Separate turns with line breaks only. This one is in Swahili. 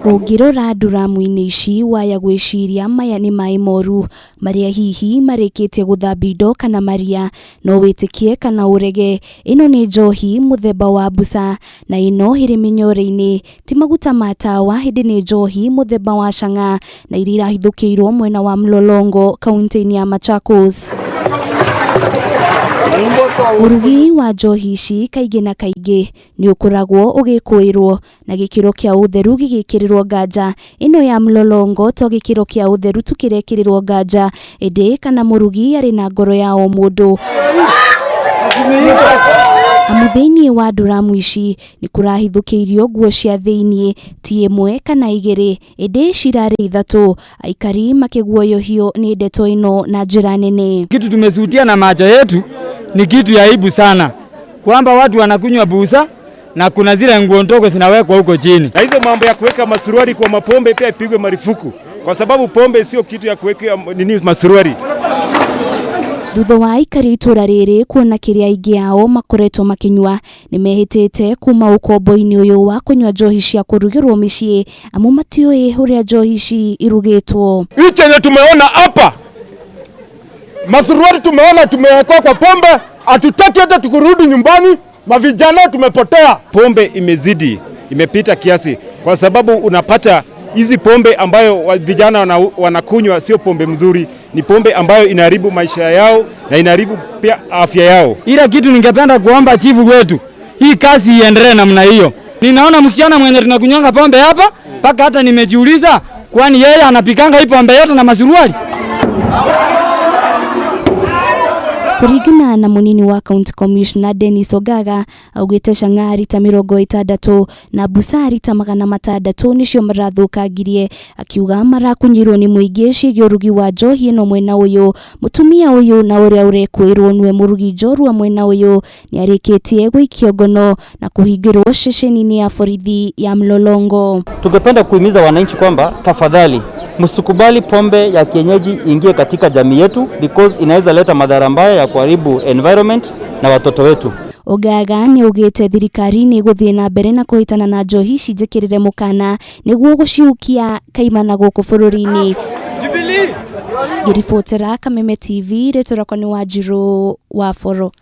Ungirora nduramu-ini ici waya gwiciria maya ni mai moru maria hihi marikitie guthambi indo kana maria no witikie kana urege. Ino ni njohi muthemba wa busa na ino iri minyore-ini ti maguta ma tawa, hindi ni njohi muthemba wa chang'a na iria irahithukirwo mwena wa Mlolongo kaunti-ini ya Machakos. Urugi wa njohi ici kaingi na kaingi ni ukoragwo ugikuirwo na gikiro kia utheru gigikirirwo nganja. Ino ya Mlolongo to gikiro kia utheru tu kirekirirwo nganja, indi kana murugi ari na ngoro ya o mundu. Amuthiini wa nduramu ici ni kurahithukiirio nguo cia thiini ti imwe kana igiri, indi cirari ithatu, aikari makiguoyohio ni ndeto ino na njira nene.
Kitu tumesutia na macho yetu ni kitu ya aibu sana, kwamba watu wanakunywa busa na kuna zile nguo ndogo zinawekwa huko chini.
Na hizo mambo ya kuweka masuruari kwa mapombe pia ipigwe marufuku, kwa sababu pombe sio kitu ya kuweka masuruari.
Thutha wa aikari itura riri kuona kiria aingi ao makoretwo makinywa, ni mehitite kuma ukombo-ini uyu wa kunywa njohi cia kurugirwo micii amu matiui uria njohi ici irugitwo.
Chenye tumeona hapa masuruari tumeona tumewekwa kwa pombe, hatutaki hata tukurudi nyumbani, mavijana tumepotea.
Pombe imezidi, imepita kiasi, kwa sababu unapata hizi pombe ambayo vijana wanakunywa sio pombe mzuri, ni pombe ambayo inaharibu maisha yao na inaharibu pia afya yao.
Ila kitu ningependa kuomba chifu wetu, hii kazi iendelee namna hiyo. Ninaona msichana mwenye tunakunywanga pombe hapa, mpaka hata nimejiuliza kwani yeye anapikanga hii pombe yote na masuruali?
Kurigana na munini wa County Commissioner Dennis Ogaga, augite chang'a rita 60 na busa rita 600 nicio marathukangirie, akiuga marakunyirwo ni muingi ciĩgiĩ urugi wa njohi ino mwena uyu. Mutumia uyu na uria urekwirwo niwe murugi njorua mwena uyu ni arikitie gwikio ngono na kuhingirwo ceceni-ini ya borithi ya Mlolongo.
Tungependa kuhimiza wananchi kwamba tafadhali msikubali pombe ya kienyeji ingie katika jamii yetu, because inaweza leta madhara mbaya ya kuharibu environment na watoto wetu.
Ogaga ni ugite thirikari ni guthie na mbere na kuhitana na njohi ici njikirire mukana niguo guciukia kaimana guku bururi-ini. Ngiribotera Kameme TV, retorako ni Wanjiru wa Foro.